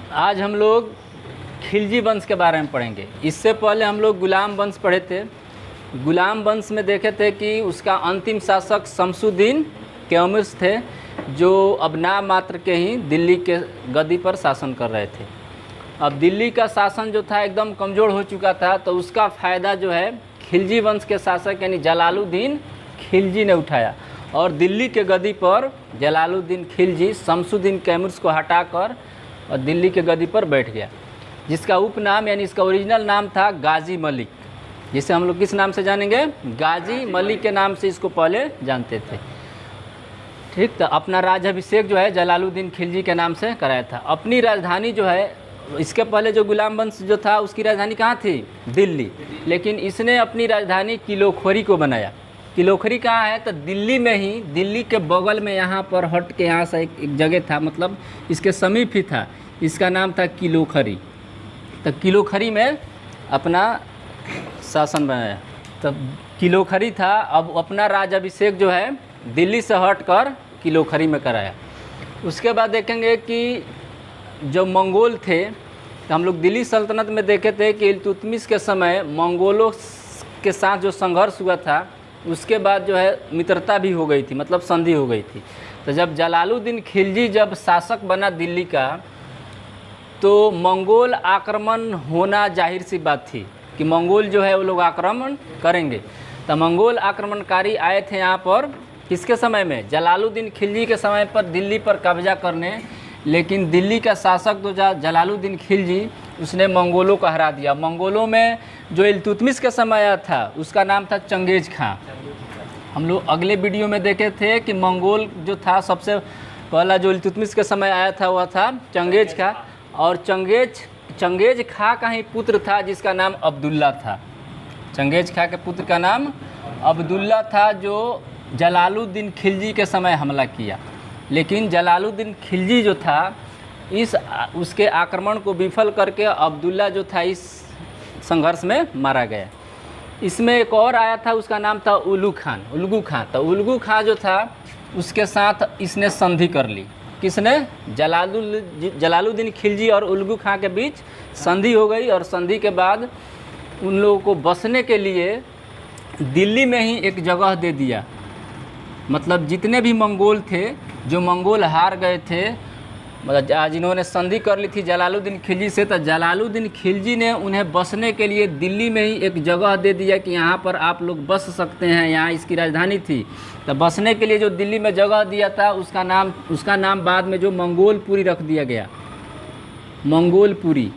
आज हम लोग खिलजी वंश के बारे में पढ़ेंगे। इससे पहले हम लोग गुलाम वंश पढ़े थे। गुलाम वंश में देखे थे कि उसका अंतिम शासक शमसुद्दीन कैमूर थे, जो अब नाम मात्र के ही दिल्ली के गद्दी पर शासन कर रहे थे। अब दिल्ली का शासन जो था एकदम कमज़ोर हो चुका था, तो उसका फ़ायदा जो है खिलजी वंश के शासक यानी जलालुद्दीन खिलजी ने उठाया और दिल्ली के गद्दी पर जलालुद्दीन खिलजी शमसुद्दीन कैमूर को हटाकर और दिल्ली के गद्दी पर बैठ गया, जिसका उपनाम यानी इसका ओरिजिनल नाम था गाजी मलिक, जिसे हम लोग किस नाम से जानेंगे? गाजी मलिक के नाम से इसको पहले जानते थे। ठीक, तो अपना राज्याभिषेक जो है जलालुद्दीन खिलजी के नाम से कराया था। अपनी राजधानी जो है, इसके पहले जो गुलाम वंश जो था उसकी राजधानी कहाँ थी? दिल्ली। लेकिन इसने अपनी राजधानी किलोखोरी को बनाया। किलोखोरी कहाँ है? तो दिल्ली में ही, दिल्ली के बगल में यहाँ पर हट के यहाँ से एक जगह था, मतलब इसके समीप ही था। इसका नाम था किलोखोरी। तो किलोखोरी में अपना शासन बनाया। तब किलोखोरी था। अब अपना राज्याभिषेक जो है दिल्ली से हटकर किलोखोरी में कराया। उसके बाद देखेंगे कि जो मंगोल थे, तो हम लोग दिल्ली सल्तनत में देखे थे कि इल्तुतमिश के समय मंगोलों के साथ जो संघर्ष हुआ था, उसके बाद जो है मित्रता भी हो गई थी, मतलब संधि हो गई थी। तो जब जलालुद्दीन खिलजी जब शासक बना दिल्ली का, तो मंगोल आक्रमण होना जाहिर सी बात थी कि मंगोल जो है वो लोग आक्रमण करेंगे। तो मंगोल आक्रमणकारी आए थे यहाँ पर किसके समय में? जलालुद्दीन खिलजी के समय पर दिल्ली पर कब्जा करने। लेकिन दिल्ली का शासक तो जलालुद्दीन खिलजी, उसने मंगोलों को हरा दिया। मंगोलों में जो इल्तुतमिश के समय आया था उसका नाम था चंगेज खां। हम लोग अगले वीडियो में देखे थे कि मंगोल जो था सबसे पहला जो इल्तुतमिश के समय आया था वह था चंगेज खां। और चंगेज खां का ही पुत्र था जिसका नाम अब्दुल्ला था। चंगेज खां के पुत्र का नाम अब्दुल्ला था, जो जलालुद्दीन खिलजी के समय हमला किया। लेकिन जलालुद्दीन खिलजी जो था, उसके आक्रमण को विफल करके अब्दुल्ला जो था इस संघर्ष में मारा गया। इसमें एक और आया था, उसका नाम था उलगू खान। तो उलगू खान जो था उसके साथ इसने संधि कर ली। किसने? जलालुद्दीन खिलजी और उलगू खान के बीच संधि हो गई। और संधि के बाद उन लोगों को बसने के लिए दिल्ली में ही एक जगह दे दिया। मतलब जितने भी मंगोल थे, जो मंगोल हार गए थे, मतलब जिन्होंने संधि कर ली थी जलालुद्दीन खिलजी से, तो जलालुद्दीन खिलजी ने उन्हें बसने के लिए दिल्ली में ही एक जगह दे दिया कि यहाँ पर आप लोग बस सकते हैं। यहाँ इसकी राजधानी थी। तो बसने के लिए जो दिल्ली में जगह दिया था उसका नाम बाद में जो मंगोलपुरी रख दिया गया, मंगोलपुरी।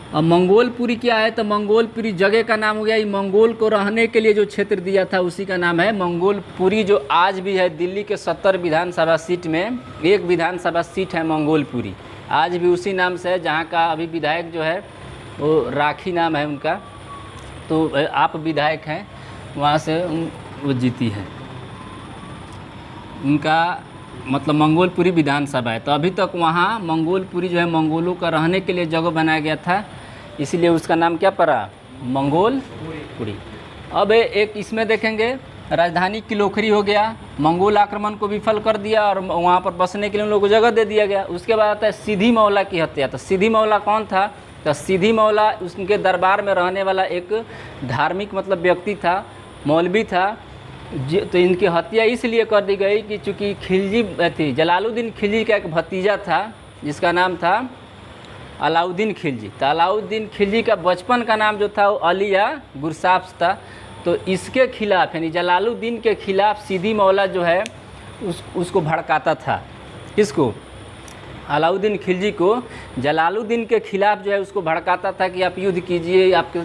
अब मंगोलपुरी क्या है? तो मंगोलपुरी जगह का नाम हो गया। ये मंगोल को रहने के लिए जो क्षेत्र दिया था उसी का नाम है मंगोलपुरी, जो आज भी है। दिल्ली के 70 विधानसभा सीट में एक विधानसभा सीट है मंगोलपुरी, आज भी उसी नाम से है। जहाँ का अभी विधायक जो है वो राखी नाम है उनका, तो आप विधायक हैं वहाँ से, वो जीती है। उनका मतलब मंगोलपुरी विधानसभा है। तो अभी तक वहाँ मंगोलपुरी जो है मंगोलों का रहने के लिए जगह बनाया गया था, इसीलिए उसका नाम क्या पड़ा? मंगोलपुरी। अब एक इसमें देखेंगे राजधानी किलोखोरी हो गया, मंगोल आक्रमण को विफल कर दिया और वहाँ पर बसने के लिए उन लोगों को जगह दे दिया गया। उसके बाद आता है सिद्धि मौला की हत्या। तो सिद्धि मौला कौन था? तो सिद्धि मौला उनके दरबार में रहने वाला एक धार्मिक मतलब व्यक्ति था, मौलवी था। तो इनकी हत्या इसलिए कर दी गई कि चूँकि खिलजी थी, जलालुद्दीन खिलजी का एक भतीजा था जिसका नाम था अलाउद्दीन खिलजी। तो अलाउद्दीन खिलजी का बचपन का नाम जो था वो अली या गुरसाफ्स था। तो इसके खिलाफ यानी जलालुद्दीन के खिलाफ सिद्धि मौला जो है उसको भड़काता था। किसको? अलाउद्दीन खिलजी को जलालुद्दीन के खिलाफ जो है उसको भड़काता था कि आप युद्ध कीजिए, आपके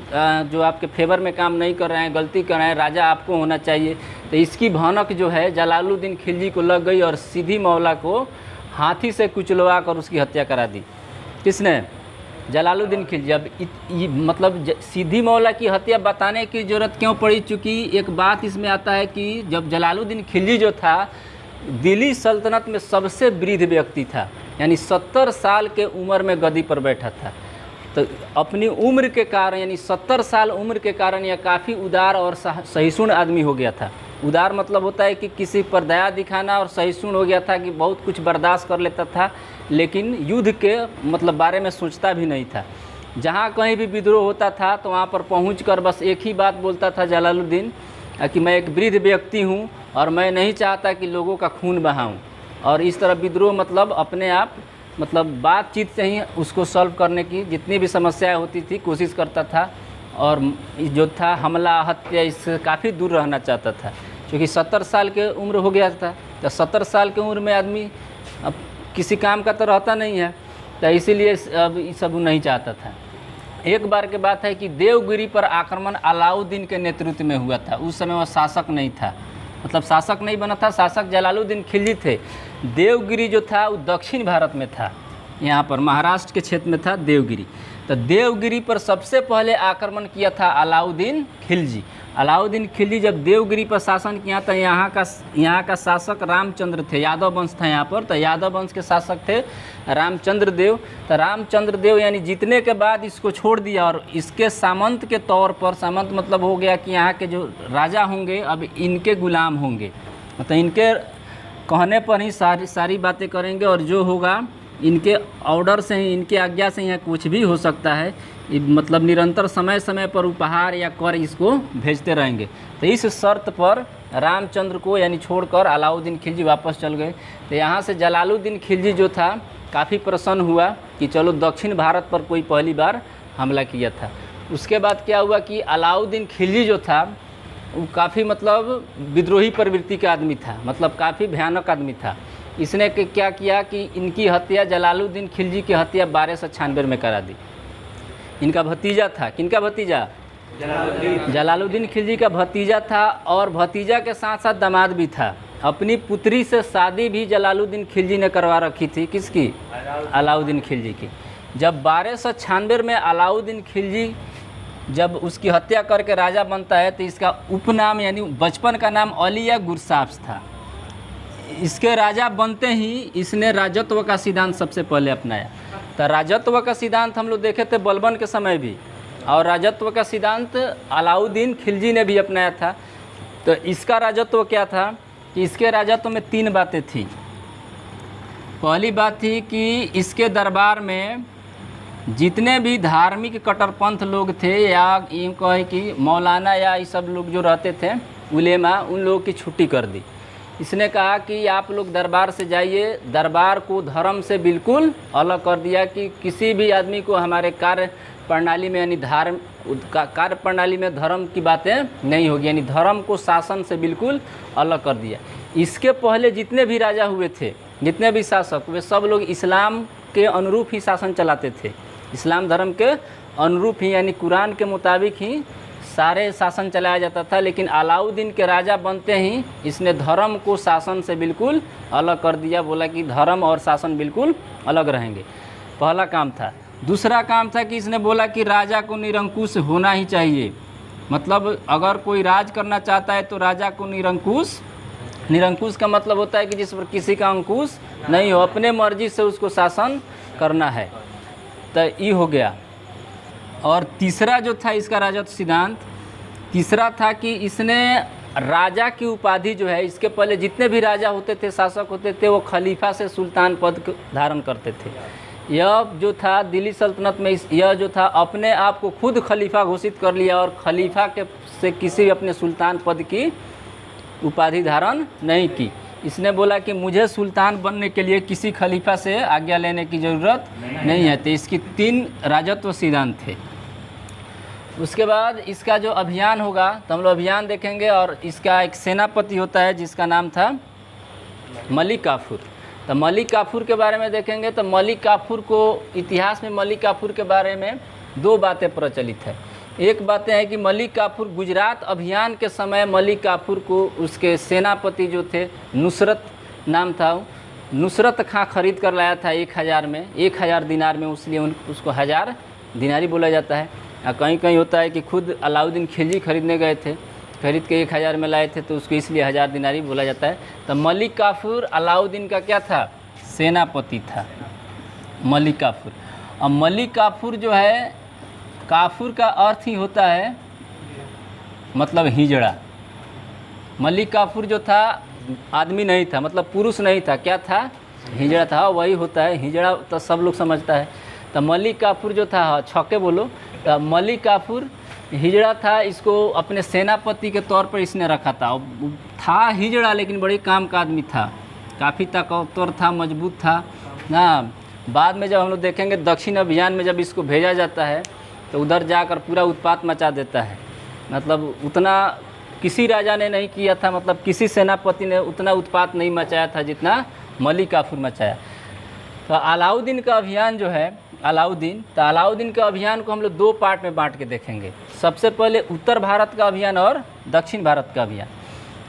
जो आपके फेवर में काम नहीं कर रहे हैं, गलती कर रहे हैं, राजा आपको होना चाहिए। तो इसकी भनक जो है जलालुद्दीन खिलजी को लग गई और सिद्धि मौला को हाथी से कुचलवा कर उसकी हत्या करा दी। किसने? जलालुद्दीन खिलजी। अब मतलब सिद्धि मौला की हत्या बताने की ज़रूरत क्यों पड़ी? चूँकि एक बात इसमें आता है कि जब जलालुद्दीन खिलजी जो था दिल्ली सल्तनत में सबसे वृद्ध व्यक्ति था, यानी 70 साल के उम्र में गद्दी पर बैठा था। तो अपनी उम्र के कारण यानी 70 साल उम्र के कारण यह काफ़ी उदार और सहिष्णु आदमी हो गया था। उदार मतलब होता है कि किसी पर दया दिखाना, और सहिष्णु हो गया था कि बहुत कुछ बर्दाश्त कर लेता था लेकिन युद्ध के मतलब बारे में सोचता भी नहीं था। जहाँ कहीं भी विद्रोह होता था तो वहाँ पर पहुँचकर बस एक ही बात बोलता था जलालुद्दीन कि मैं एक वृद्ध व्यक्ति हूँ और मैं नहीं चाहता कि लोगों का खून बहाऊँ। और इस तरह विद्रोह मतलब अपने आप मतलब बातचीत से ही उसको सॉल्व करने की जितनी भी समस्याएं होती थी कोशिश करता था, और जो था हमला हत्या इससे काफ़ी दूर रहना चाहता था, क्योंकि 70 साल के उम्र हो गया था। तो 70 साल की उम्र में आदमी अब किसी काम का तो रहता नहीं है, तो इसीलिए अब ये सब नहीं चाहता था। एक बार की बात है कि देवगिरी पर आक्रमण अलाउद्दीन के नेतृत्व में हुआ था। उस समय वह शासक नहीं था, मतलब शासक नहीं बना था, शासक जलालुद्दीन खिलजी थे। देवगिरी जो था वो दक्षिण भारत में था, यहाँ पर महाराष्ट्र के क्षेत्र में था देवगिरी। तो देवगिरी पर सबसे पहले आक्रमण किया था अलाउद्दीन खिलजी। अलाउद्दीन खिलजी जब देवगिरी पर शासन किया था, यहाँ का शासक रामचंद्र थे, यादव वंश था यहाँ पर। तो यादव वंश के शासक थे रामचंद्र देव। तो रामचंद्र देव यानी जीतने के बाद इसको छोड़ दिया और इसके सामंत के तौर पर, सामंत मतलब हो गया कि यहाँ के जो राजा होंगे अब इनके गुलाम होंगे, मतलब इनके कहने पर ही सारी बातें करेंगे और जो होगा इनके ऑर्डर से ही, इनके आज्ञा से यहाँ कुछ भी हो सकता है। मतलब निरंतर समय समय पर उपहार या कर इसको भेजते रहेंगे। तो इस शर्त पर रामचंद्र को यानी छोड़कर अलाउद्दीन खिलजी वापस चल गए। तो यहाँ से जलालुद्दीन खिलजी जो था काफ़ी प्रसन्न हुआ कि चलो दक्षिण भारत पर कोई पहली बार हमला किया था। उसके बाद क्या हुआ कि अलाउद्दीन खिलजी जो था वो काफ़ी मतलब विद्रोही प्रवृत्ति का आदमी था, मतलब काफ़ी भयानक आदमी था। इसने क्या किया कि इनकी हत्या, जलालुद्दीन खिलजी की हत्या 1296 में करा दी। इनका भतीजा था, किनका भतीजा? जलालुद्दीन खिलजी का भतीजा था, और भतीजा के साथ साथ दामाद भी था। अपनी पुत्री से शादी भी जलालुद्दीन खिलजी ने करवा रखी थी। किसकी? अलाउद्दीन खिलजी की। जब 1296 में अलाउद्दीन खिलजी जब उसकी हत्या करके राजा बनता है तो इसका उपनाम यानी बचपन का नाम अली या गुरसाफ्स था। इसके राजा बनते ही इसने राजत्व का सिद्धांत सबसे पहले अपनाया। तो राजत्व का सिद्धांत हम लोग देखे थे बलबन के समय भी, और राजत्व का सिद्धांत अलाउद्दीन खिलजी ने भी अपनाया था। तो इसका राजत्व क्या था कि इसके राजत्व में 3 बातें थी। पहली बात थी कि इसके दरबार में जितने भी धार्मिक कट्टरपंथ लोग थे, या यूँ कहे कि मौलाना या ये सब लोग जो रहते थे उलेमा, उन लोगों की छुट्टी कर दी। इसने कहा कि आप लोग दरबार से जाइए, दरबार को धर्म से बिल्कुल अलग कर दिया कि किसी भी आदमी को हमारे कार्य प्रणाली में यानी कार्य प्रणाली में धर्म की बातें नहीं होगी, यानी धर्म को शासन से बिल्कुल अलग कर दिया। इसके पहले जितने भी राजा हुए थे, जितने भी शासक, वे सब लोग इस्लाम के अनुरूप ही शासन चलाते थे, इस्लाम धर्म के अनुरूप ही यानी कुरान के मुताबिक ही सारे शासन चलाया जाता था। लेकिन अलाउद्दीन के राजा बनते ही इसने धर्म को शासन से बिल्कुल अलग कर दिया, बोला कि धर्म और शासन बिल्कुल अलग रहेंगे। पहला काम था। दूसरा काम था कि इसने बोला कि राजा को निरंकुश होना ही चाहिए, मतलब अगर कोई राज करना चाहता है तो राजा को निरंकुश का मतलब होता है कि जिस पर किसी का अंकुश नहीं हो, अपने मर्जी से उसको शासन करना है। तो ये हो गया। और तीसरा जो था इसका राजत्व सिद्धांत, तीसरा था कि इसने राजा की उपाधि जो है, इसके पहले जितने भी राजा होते थे, शासक होते थे, वो खलीफा से सुल्तान पद धारण करते थे। यह जो था दिल्ली सल्तनत में, यह जो था अपने आप को खुद खलीफा घोषित कर लिया और खलीफा के से किसी अपने सुल्तान पद की उपाधि धारण नहीं की। इसने बोला कि मुझे सुल्तान बनने के लिए किसी खलीफा से आज्ञा लेने की ज़रूरत नहीं है। तो इसकी 3 राजत्व सिद्धांत थे। उसके बाद इसका जो अभियान होगा तो हम लोग अभियान देखेंगे, और इसका एक सेनापति होता है जिसका नाम था मलिक काफूर। तो मलिक काफूर के बारे में देखेंगे तो मलिक काफूर को, इतिहास में मलिक काफूर के बारे में 2 बातें प्रचलित है। एक बातें है कि मलिक काफूर गुजरात अभियान के समय मलिक काफूर को उसके सेनापति जो थे, नुसरत नाम था, नुसरत खां खरीद कर लाया था 1000 में, 1000 दिनार में, इसलिए उसको 1000 दिनारी बोला जाता है। कहीं कहीं होता है कि खुद अलाउद्दीन खिलजी खरीदने गए थे, खरीद के 1000 में लाए थे, तो उसको इसलिए 1000 दिनारी बोला जाता है। तो मलिक काफूर अलाउद्दीन का क्या था? सेनापति था मलिक काफूर। अब मलिक काफूर जो है, काफूर का अर्थ ही होता है मतलब हिजड़ा। मलिक काफूर जो था आदमी नहीं था, मतलब पुरुष नहीं था, क्या था? हिजड़ा था, वही होता है हिजड़ा, तो सब लोग समझता है। तो मलिक काफूर जो था, छक्के बोलो, तो मलिक काफूर हिजड़ा था, इसको अपने सेनापति के तौर पर इसने रखा था। था हिजड़ा लेकिन बड़ी काम का आदमी था, काफ़ी ताकतवर था, मजबूत था ना। बाद में जब हम लोग देखेंगे दक्षिण अभियान में जब इसको भेजा जाता है तो उधर जाकर पूरा उत्पात मचा देता है। मतलब उतना किसी राजा ने नहीं किया था, मतलब किसी सेनापति ने उतना उत्पात नहीं मचाया था जितना मलिक काफूर मचाया। तो अलाउद्दीन का अभियान जो है, अलाउद्दीन का अभियान को हम लोग दो पार्ट में बांट के देखेंगे। सबसे पहले उत्तर भारत का अभियान और दक्षिण भारत का अभियान।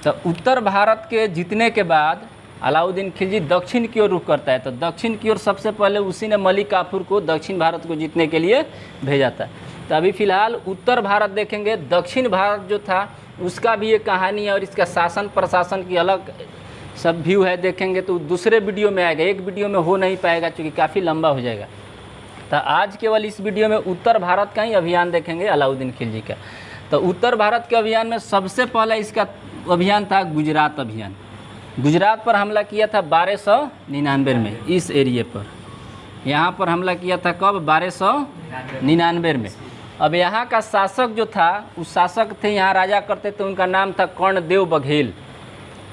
तो उत्तर भारत के जीतने के बाद अलाउद्दीन खिलजी दक्षिण की ओर रुख करता है। तो दक्षिण की ओर सबसे पहले उसी ने मलिक काफूर को दक्षिण भारत को जीतने के लिए भेजा था। तो अभी फ़िलहाल उत्तर भारत देखेंगे। दक्षिण भारत जो था उसका भी एक कहानी है और इसका शासन प्रशासन की अलग सब व्यू है, देखेंगे तो दूसरे वीडियो में आएगा, एक वीडियो में हो नहीं पाएगा क्योंकि काफ़ी लंबा हो जाएगा। तो आज केवल इस वीडियो में उत्तर भारत का ही अभियान देखेंगे अलाउद्दीन खिलजी का। तो उत्तर भारत के अभियान में सबसे पहला इसका अभियान था गुजरात अभियान। गुजरात पर हमला किया था 1299 में, इस एरिए पर यहाँ पर हमला किया था कब, 1299 में। अब यहाँ का शासक जो था, उस शासक थे, यहाँ राजा करते थे, उनका नाम था कर्णदेव बघेल।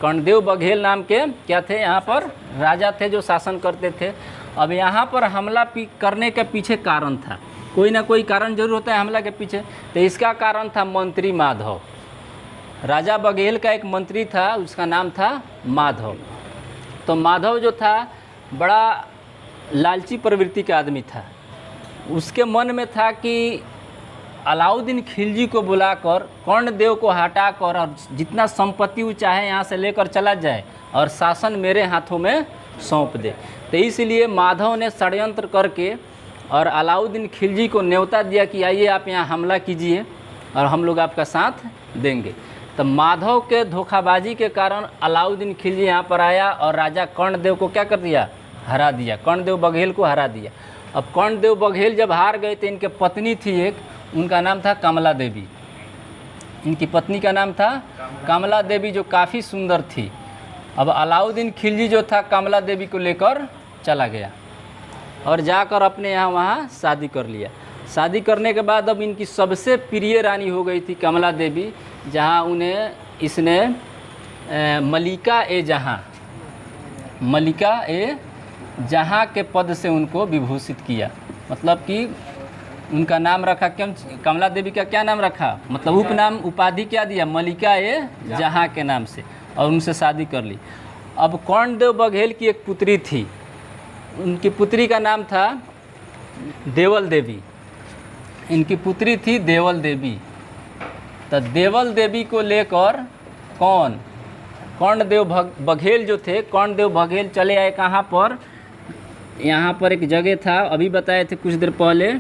कर्णदेव बघेल नाम के क्या थे, यहाँ पर राजा थे जो शासन करते थे। अब यहाँ पर हमला करने के पीछे कारण था, कोई ना कोई कारण जरूर होता है हमला के पीछे। तो इसका कारण था मंत्री माधव। राजा बघेल का एक मंत्री था, उसका नाम था माधव। तो माधव जो था बड़ा लालची प्रवृत्ति का आदमी था। उसके मन में था कि अलाउद्दीन खिलजी को बुलाकर कर्णदेव को हटाकर और जितना संपत्ति वो चाहे यहाँ से लेकर चला जाए और शासन मेरे हाथों में सौंप दे। तो इसलिए माधव ने षड्यंत्र करके और अलाउद्दीन खिलजी को न्योता दिया कि आइए आप यहाँ हमला कीजिए और हम लोग आपका साथ देंगे। तो माधव के धोखाबाजी के कारण अलाउद्दीन खिलजी यहाँ पर आया और राजा कर्णदेव को क्या कर दिया, हरा दिया, कर्णदेव बघेल को हरा दिया। अब कर्णदेव बघेल जब हार गए तो इनके पत्नी थी एक, उनका नाम था कमला देवी। इनकी पत्नी का नाम था कमला देवी, जो काफ़ी सुंदर थी। अब अलाउद्दीन खिलजी जो था कमला देवी को लेकर चला गया और जाकर अपने यहाँ वहाँ शादी कर लिया। शादी करने के बाद अब इनकी सबसे प्रिय रानी हो गई थी कमला देवी, जहाँ उन्हें इसने मलिका ए जहाँ के पद से उनको विभूषित किया। मतलब कि उनका नाम रखा, क्यों कमला देवी का क्या नाम रखा, मतलब उपनाम उपाधि क्या दिया, मलिका ए जहाँ के नाम से, और उनसे शादी कर ली। अब कर्णदेव बघेल की एक पुत्री थी, उनकी पुत्री का नाम था देवल देवी। इनकी पुत्री थी देवल देवी। तो देवल देवी को लेकर कौन, कर्णदेव बघेल जो थे, कर्णदेव बघेल चले आए कहाँ पर, यहाँ पर एक जगह था, अभी बताए थे कुछ देर पहले,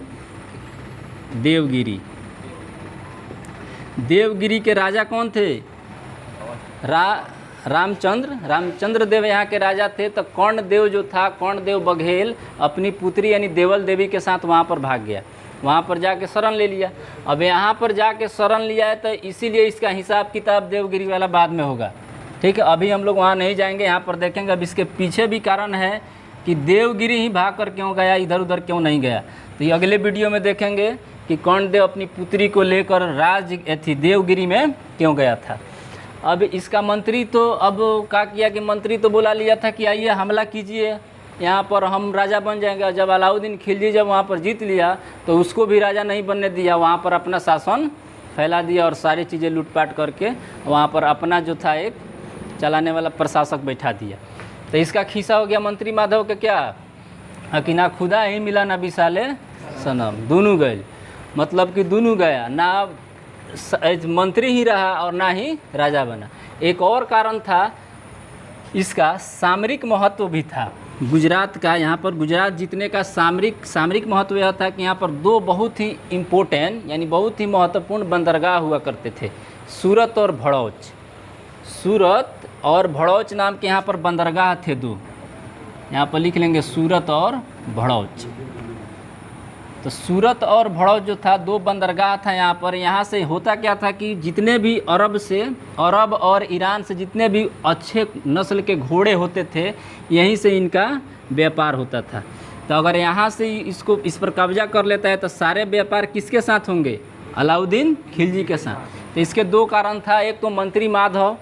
देवगिरी। देवगिरी के राजा कौन थे, रामचंद्र देव यहाँ के राजा थे। तो कर्णदेव जो था, कर्णदेव बघेल अपनी पुत्री यानी देवल देवी के साथ वहाँ पर भाग गया, वहाँ पर जाके शरण ले लिया। अब यहाँ पर जाके शरण लिया है तो इसीलिए इसका हिसाब किताब देवगिरी वाला बाद में होगा, ठीक है। अभी हम लोग वहाँ नहीं जाएंगे, यहाँ पर देखेंगे। अब इसके पीछे भी कारण है कि देवगिरी ही भाग कर क्यों गया, इधर उधर क्यों नहीं गया। तो ये अगले वीडियो में देखेंगे कि कर्णदेव अपनी पुत्री को लेकर देवगिरी में क्यों गया था। अब इसका मंत्री तो अब क्या किया कि मंत्री तो बुला लिया था कि आइए हमला कीजिए, यहाँ पर हम राजा बन जाएंगे। जब अलाउद्दीन खिलजी जब वहाँ पर जीत लिया तो उसको भी राजा नहीं बनने दिया, वहाँ पर अपना शासन फैला दिया और सारी चीज़ें लूटपाट करके वहाँ पर अपना जो था एक चलाने वाला प्रशासक बैठा दिया। तो इसका खीसा हो गया मंत्री माधव के क्या, कि ना खुदा ही मिला ना विशाले सनम, दोनों गए। मतलब कि दोनों गया, ना मंत्री ही रहा और ना ही राजा बना। एक और कारण था, इसका सामरिक महत्व भी था गुजरात का। यहाँ पर गुजरात जीतने का सामरिक महत्व यह था कि यहाँ पर दो बहुत ही इम्पोर्टेंट यानी बहुत ही महत्वपूर्ण बंदरगाह हुआ करते थे, सूरत और भड़ौच। सूरत और भड़ौच नाम के यहाँ पर बंदरगाह थे दो, यहाँ पर लिख लेंगे सूरत और भड़ौच। तो सूरत और भड़ौत जो था दो बंदरगाह था यहाँ पर। यहाँ से होता क्या था कि जितने भी अरब और ईरान से जितने भी अच्छे नस्ल के घोड़े होते थे, यहीं से इनका व्यापार होता था। तो अगर यहाँ से इसको इस पर कब्जा कर लेता है तो सारे व्यापार किसके साथ होंगे? अलाउद्दीन खिलजी के साथ। तो इसके दो कारण था, एक तो मंत्री माधव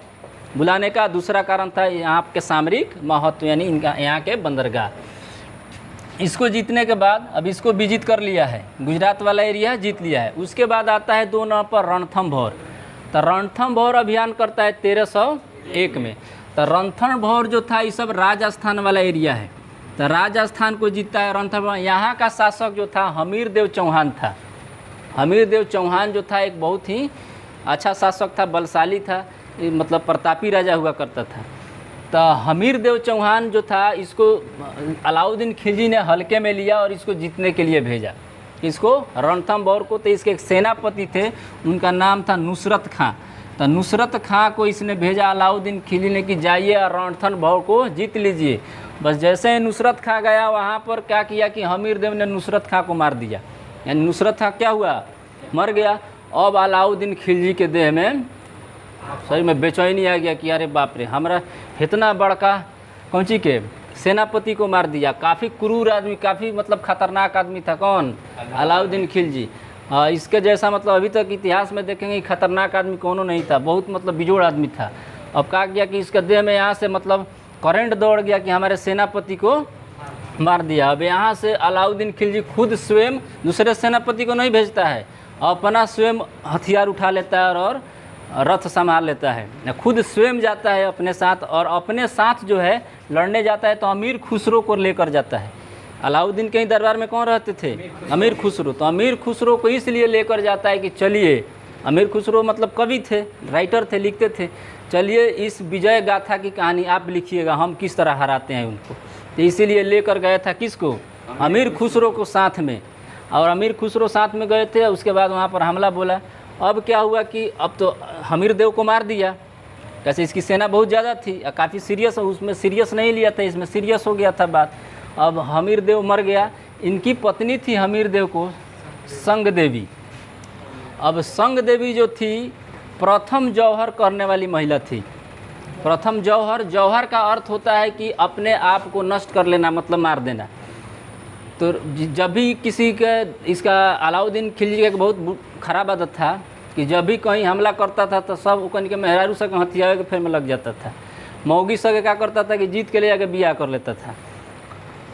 बुलाने का, दूसरा कारण था यहाँ के सामरिक महत्व यानी इनका यहाँ के बंदरगाह। इसको जीतने के बाद अब इसको विजित कर लिया है, गुजरात वाला एरिया जीत लिया है। उसके बाद आता है 2 नंबर पर रणथंभौर। तो रणथंभौर अभियान करता है 1301 में। तो रणथंभौर जो था ये सब राजस्थान वाला एरिया है। तो राजस्थान को जीतता है रणथंभौर। यहाँ का शासक जो था हमीरदेव चौहान था। हमीरदेव चौहान जो था एक बहुत ही अच्छा शासक था, बलशाली था, मतलब प्रतापी राजा हुआ करता था। तो हमीरदेव चौहान जो था इसको अलाउद्दीन खिलजी ने हल्के में लिया और इसको जीतने के लिए भेजा, इसको रणथंभौर को। तो इसके एक सेनापति थे, उनका नाम था नुसरत खां। तो नुसरत खां को इसने भेजा अलाउद्दीन खिलजी ने कि जाइए और रणथंभौर को जीत लीजिए। बस जैसे ही नुसरत खां गया वहाँ पर क्या किया कि हमीरदेव ने नुसरत खां को मार दिया, यानी नुसरत खां क्या हुआ? मर गया। अब अलाउद्दीन खिलजी के देह में सही में बेचैनी आ गया कि अरे बाप रे, हमारा इतना बड़का कौंची के सेनापति को मार दिया। काफ़ी क्रूर आदमी, काफ़ी मतलब खतरनाक आदमी था। कौन? अलाउद्दीन खिलजी। इसके जैसा मतलब अभी तक इतिहास में देखेंगे खतरनाक आदमी कोनो नहीं था, बहुत मतलब बिजोड़ आदमी था। अब कहा गया कि इसके देह में यहाँ से मतलब करंट दौड़ गया कि हमारे सेनापति को मार दिया। अब यहाँ से अलाउद्दीन खिलजी खुद स्वयं दूसरे सेनापति को नहीं भेजता है, अपना स्वयं हथियार उठा लेता है और रथ संभाल लेता है, खुद स्वयं जाता है अपने साथ। और अपने साथ जो है लड़ने जाता है तो अमीर खुसरो को लेकर जाता है। अलाउद्दीन के ही दरबार में कौन रहते थे? अमीर खुसरो। तो अमीर खुसरो को इसलिए लेकर जाता है कि चलिए, अमीर खुसरो मतलब कवि थे, राइटर थे, लिखते थे, चलिए इस विजय गाथा की कहानी आप लिखिएगा, हम किस तरह हराते हैं उनको। तो इसीलिए लेकर गया था किसको? अमीर खुसरो को साथ में। और अमीर खुसरो साथ में गए थे। उसके बाद वहाँ पर हमला बोला। अब क्या हुआ कि अब तो हमीरदेव को मार दिया, कैसे इसकी सेना बहुत ज़्यादा थी, काफ़ी सीरियस, उसमें सीरियस नहीं लिया था, इसमें सीरियस हो गया था बात। अब हमीरदेव मर गया। इनकी पत्नी थी हमीरदेव को संग देवी। अब संग देवी जो थी प्रथम जौहर करने वाली महिला थी। प्रथम जौहर, जौहर का अर्थ होता है कि अपने आप को नष्ट कर लेना, मतलब मार देना। तो जब भी किसी के, इसका अलाउद्दीन खिलजी का एक बहुत खराब आदत था कि जब भी कहीं हमला करता था तो सब उकन के मेहरारू सब हथियार के फेर में लग जाता था। मौगी सब क्या करता था कि जीत के ले जाके बियाह कर लेता था।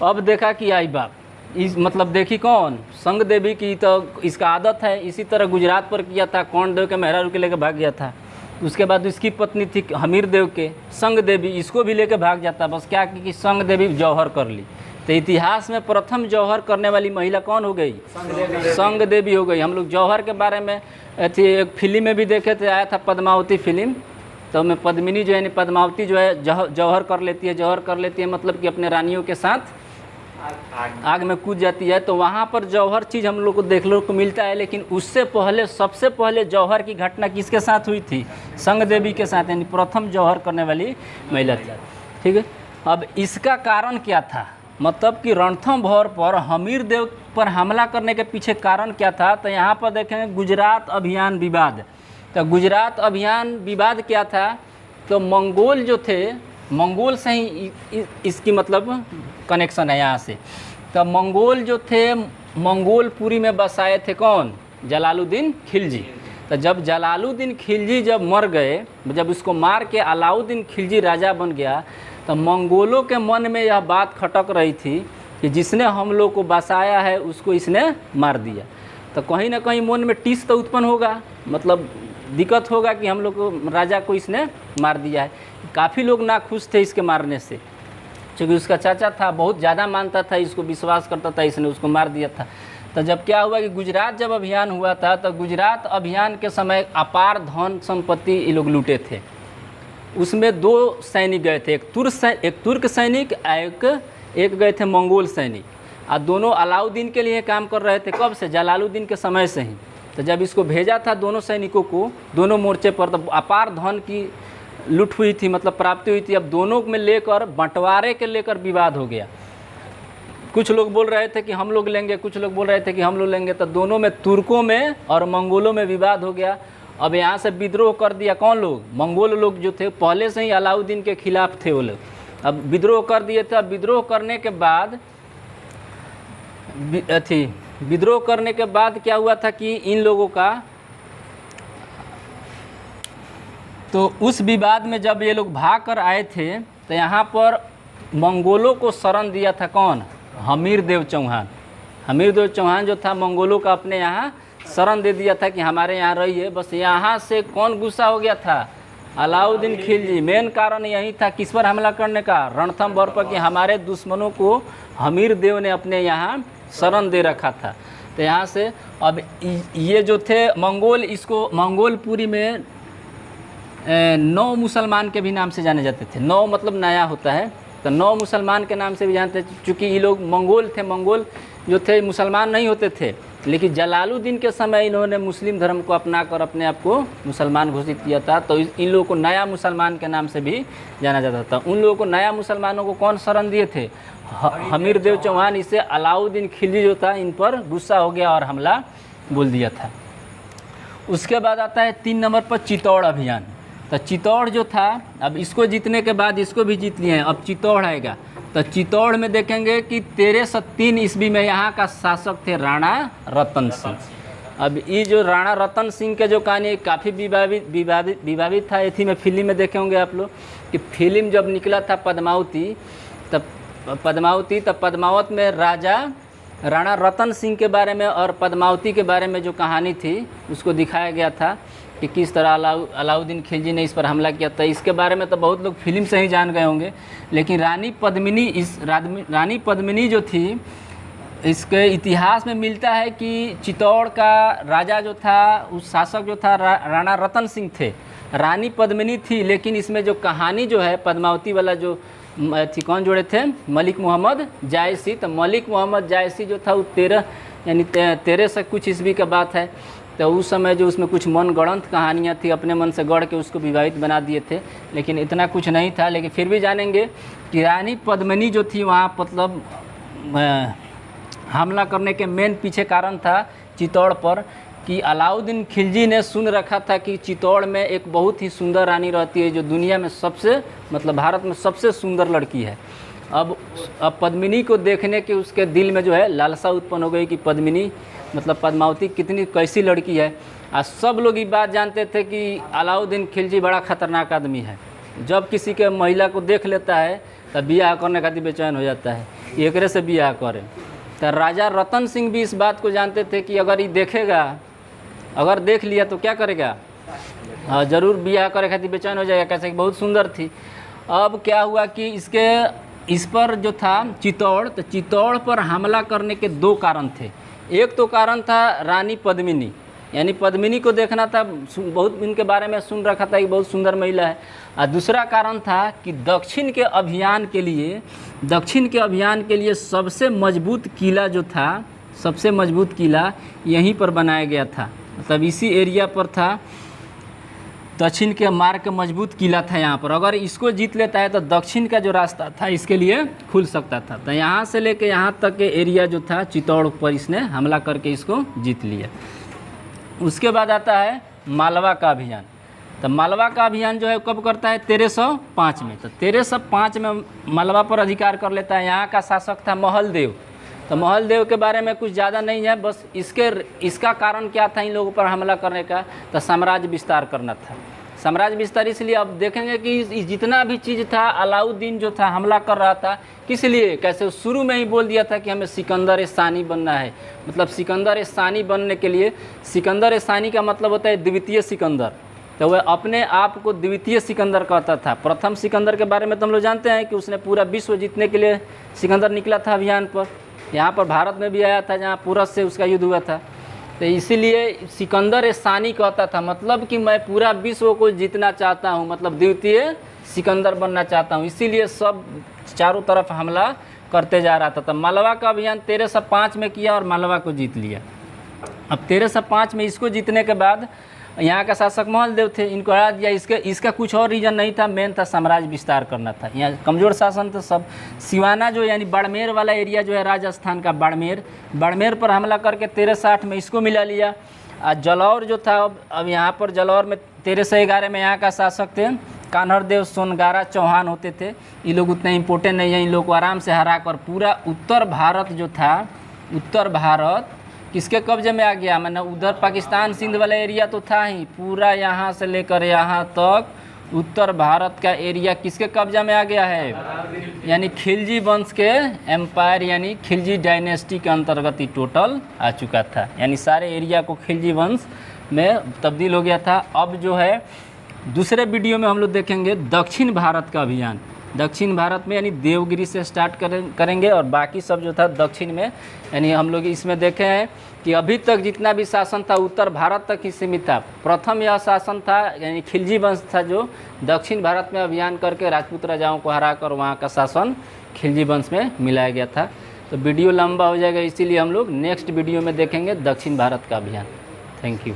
अब देखा कि आई बाप, इस मतलब देखी कौन? संग देवी की। तो इसका आदत है, इसी तरह गुजरात पर किया था, कौन देव के मेहरारू के लेकर भाग गया था। उसके बाद इसकी पत्नी थी हमीरदेव के संग देवी, इसको भी लेकर भाग जाता। बस क्या कि संग देवी जौहर कर ली। तो इतिहास में प्रथम जौहर करने वाली महिला कौन हो गई? संग देवी हो गई। हम लोग जौहर के बारे में थी एक फिल्म में भी देखे थे, आया था पद्मावती फिल्म। तो में पद्मिनी जो है पद्मावती जो है जौहर कर लेती है। जौहर कर लेती है मतलब कि अपने रानियों के साथ आग में कूद जाती है। तो वहाँ पर जौहर चीज़ हम लोग को देखने को मिलता है। लेकिन उससे पहले, सबसे पहले जौहर की घटना किसके साथ हुई थी? संग देवी के साथ, यानी प्रथम जौहर करने वाली महिला थी। ठीक है। अब इसका कारण क्या था? मतलब कि रणथंभौर पर हमीरदेव पर हमला करने के पीछे कारण क्या था? तो यहाँ पर देखेंगे गुजरात अभियान विवाद। तो गुजरात अभियान विवाद क्या था? तो मंगोल जो थे, मंगोल से ही इसकी मतलब कनेक्शन है यहाँ से। तो मंगोल जो थे, मंगोलपुरी में बसाए थे कौन? जलालुद्दीन खिलजी। तो जब जलालुद्दीन खिलजी जब मर गए, जब उसको मार के अलाउद्दीन खिलजी राजा बन गया, तो मंगोलों के मन में यह बात खटक रही थी कि जिसने हम लोग को बसाया है उसको इसने मार दिया। तो कहीं ना कहीं मन में टीस तो उत्पन्न होगा, मतलब दिक्कत होगा कि हम लोग को, राजा को इसने मार दिया है। काफ़ी लोग नाखुश थे इसके मारने से, क्योंकि उसका चाचा था, बहुत ज़्यादा मानता था इसको, विश्वास करता था, इसने उसको मार दिया था। तो जब क्या हुआ कि गुजरात जब अभियान हुआ था, तो गुजरात अभियान के समय अपार धन संपत्ति ये लोग लूटे थे। उसमें 2 सैनिक गए थे, एक तुर्क सैनिक, एक गए थे मंगोल सैनिक। और दोनों अलाउद्दीन के लिए काम कर रहे थे। कब से? जलालुद्दीन के समय से ही। तो जब इसको भेजा था दोनों सैनिकों को दोनों मोर्चे पर, तो अपार धन की लूट हुई थी, मतलब प्राप्ति हुई थी। अब दोनों में लेकर बंटवारे के लेकर विवाद हो गया। कुछ लोग बोल रहे थे कि हम लोग लेंगे, कुछ लोग बोल रहे थे कि हम लोग लेंगे। तो दोनों में, तुर्कों में और मंगोलों में विवाद हो गया। अब यहाँ से विद्रोह कर दिया कौन लोग? मंगोल लोग जो थे, पहले से ही अलाउद्दीन के खिलाफ थे वो लोग। अब विद्रोह कर दिए थे। अब विद्रोह करने के बाद क्या हुआ था कि इन लोगों का, तो उस विवाद में जब ये लोग भाग कर आए थे तो यहाँ पर मंगोलों को शरण दिया था कौन? हमीरदेव चौहान। हमीरदेव चौहान जो था मंगोलों का अपने यहाँ शरण दे दिया था कि हमारे यहाँ रहिए। बस यहाँ से कौन गुस्सा हो गया था? अलाउद्दीन खिलजी। मेन कारण यही था किस पर हमला करने का? रणथंभौर पर, कि हमारे दुश्मनों को हमीरदेव ने अपने यहाँ शरण दे रखा था। तो यहाँ से अब ये जो थे मंगोल, इसको मंगोलपुरी में 9 मुसलमान के भी नाम से जाने जाते थे। 9 मतलब नया होता है, तो 9 मुसलमान के नाम से भी जानते थे। चूँकि ये लोग मंगोल थे, मंगोल जो थे मुसलमान नहीं होते थे, लेकिन जलालुद्दीन के समय इन्होंने मुस्लिम धर्म को अपना कर अपने आप को मुसलमान घोषित किया था। तो इन लोगों को नया मुसलमान के नाम से भी जाना जाता था। उन लोगों को, नया मुसलमानों को कौन शरण दिए थे? हमीरदेव चौहान। इससे अलाउद्दीन खिलजी जो था इन पर गुस्सा हो गया और हमला बोल दिया था। उसके बाद आता है 3 नंबर पर चित्तौड़ अभियान। तो चित्तौड़ जो था, अब इसको जीतने के बाद इसको भी जीत लिए हैं, अब चित्तौड़ आएगा। तो चित्तौड़ में देखेंगे कि 1303 ईस्वी में यहाँ का शासक थे राणा रतन सिंह। अब ये जो राणा रतन सिंह के जो कहानी काफ़ी विवादित था। इसी में फिल्म में देखे होंगे आप लोग कि फिल्म जब निकला था पद्मावती, तब पद्मावत में राजा राणा रतन सिंह के बारे में और पद्मावती के बारे में जो कहानी थी उसको दिखाया गया था कि किस तरह अलाउद्दीन खिलजी ने इस पर हमला किया था। इसके बारे में तो बहुत लोग फिल्म से ही जान गए होंगे, लेकिन रानी पद्मिनी जो थी, इसके इतिहास में मिलता है कि चित्तौड़ का राजा जो था, उस शासक जो था राणा रतन सिंह थे। रानी पद्मिनी थी, लेकिन इसमें जो कहानी जो है पद्मावती वाला जो थी, कौन जोड़े थे? मलिक मोहम्मद जायसी। तो मलिक मोहम्मद जायसी जो था वो 13 से कुछ ईस्वी का बात है। तो उस समय जो उसमें कुछ मन गढ़ंत कहानियाँ थी, अपने मन से गढ़ के उसको विवाहित बना दिए थे, लेकिन इतना कुछ नहीं था। लेकिन फिर भी जानेंगे कि रानी पद्मिनी जो थी वहाँ मतलब हमला करने के मेन पीछे कारण था चित्तौड़ पर, कि अलाउद्दीन खिलजी ने सुन रखा था कि चित्तौड़ में एक बहुत ही सुंदर रानी रहती है, जो दुनिया में सबसे, मतलब भारत में सबसे सुंदर लड़की है। अब पद्मिनी को देखने के उसके दिल में जो है लालसा उत्पन्न हो गई कि पद्मिनी मतलब पद्मावती कितनी कैसी लड़की है। आज सब लोग ये बात जानते थे कि अलाउद्दीन खिलजी बड़ा खतरनाक आदमी है। जब किसी के महिला को देख लेता है तब बियाह करने खातिर बेचैन हो जाता है, एकरे से बियाह करे। तो राजा रतन सिंह भी इस बात को जानते थे कि अगर ये देखेगा, अगर देख लिया तो क्या करेगा? ज़रूर बियाह करे खातिर बेचैन हो जाएगा, कैसे बहुत सुंदर थी। अब क्या हुआ कि इस पर जो था चित्तौड़, तो चित्तौड़ पर हमला करने के 2 कारण थे। एक तो कारण था रानी पद्मिनी, यानी पद्मिनी को देखना था, बहुत इनके बारे में सुन रखा था कि बहुत सुंदर महिला है। और दूसरा कारण था कि दक्षिण के अभियान के लिए सबसे मजबूत किला जो था, सबसे मजबूत किला यहीं पर बनाया गया था। मतलब इसी एरिया पर था, दक्षिण के मार्ग का मजबूत किला था यहाँ पर। अगर इसको जीत लेता है तो दक्षिण का जो रास्ता था इसके लिए खुल सकता था। तो यहाँ से लेके यहाँ तक के एरिया जो था चित्तौड़ पर इसने हमला करके इसको जीत लिया। उसके बाद आता है मालवा का अभियान। तो मालवा का अभियान जो है कब करता है? 1305 में। तो 1305 में मालवा पर अधिकार कर लेता है। यहाँ का शासक था महलदेव। तो महलदेव के बारे में कुछ ज़्यादा नहीं है, बस इसका कारण क्या था इन लोगों पर हमला करने का? तो साम्राज्य विस्तार करना था। साम्राज्य विस्तार इसलिए अब देखेंगे कि जितना भी चीज़ था अलाउद्दीन जो था हमला कर रहा था, किस लिए? कैसे शुरू में ही बोल दिया था कि हमें सिकंदर सानी बनना है। मतलब सिकंदर सानी बनने के लिए, सिकंदर सानी का मतलब होता है द्वितीय सिकंदर। तो वह अपने आप को द्वितीय सिकंदर कहता था। प्रथम सिकंदर के बारे में तो हम लोग जानते हैं कि उसने पूरा विश्व जीतने के लिए सिकंदर निकला था अभियान पर। यहाँ पर भारत में भी आया था जहाँ पूरस से उसका युद्ध हुआ था। तो इसीलिए सिकंदर सानी कहता था, मतलब कि मैं पूरा विश्व को जीतना चाहता हूँ, मतलब द्वितीय सिकंदर बनना चाहता हूँ। इसीलिए सब चारों तरफ हमला करते जा रहा था। तो मालवा का अभियान 1305 में किया और मालवा को जीत लिया। अब 1305 में इसको जीतने के बाद यहाँ का शासक महलदेव थे, इनको हरा दिया। इसका कुछ और रीज़न नहीं था, मेन था साम्राज्य विस्तार करना था। यहाँ कमज़ोर शासन था सब। सिवाना जो यानी बाड़मेर वाला एरिया जो है राजस्थान का, बाड़मेर पर हमला करके 1360 में इसको मिला लिया। और जलौर जो था, अब यहाँ पर जलौर में 1311 में यहाँ का शासक थे कान्हरदेव सोनगारा चौहान होते थे। ये लोग उतने इम्पोर्टेंट नहीं है, इन लोग को आराम से हरा कर पूरा उत्तर भारत जो था, उत्तर भारत किसके कब्जे में आ गया। मैंने उधर पाकिस्तान सिंध वाला एरिया तो था ही, पूरा यहाँ से लेकर यहाँ तक उत्तर भारत का एरिया किसके कब्जा में आ गया है, यानी खिलजी वंश के एम्पायर यानी खिलजी डायनेस्टी के अंतर्गत ही टोटल आ चुका था। यानी सारे एरिया को खिलजी वंश में तब्दील हो गया था। अब जो है दूसरे वीडियो में हम लोग देखेंगे दक्षिण भारत का अभियान। दक्षिण भारत में यानी देवगिरी से स्टार्ट करेंगे और बाकी सब जो था दक्षिण में, यानी हम लोग इसमें देखे हैं कि अभी तक जितना भी शासन था उत्तर भारत तक ही सीमित था। प्रथम यह शासन था यानी खिलजी वंश था जो दक्षिण भारत में अभियान करके राजपूत राजाओं को हरा कर वहाँ का शासन खिलजी वंश में मिलाया गया था। तो वीडियो लंबा हो जाएगा, इसीलिए हम लोग नेक्स्ट वीडियो में देखेंगे दक्षिण भारत का अभियान। Thank you.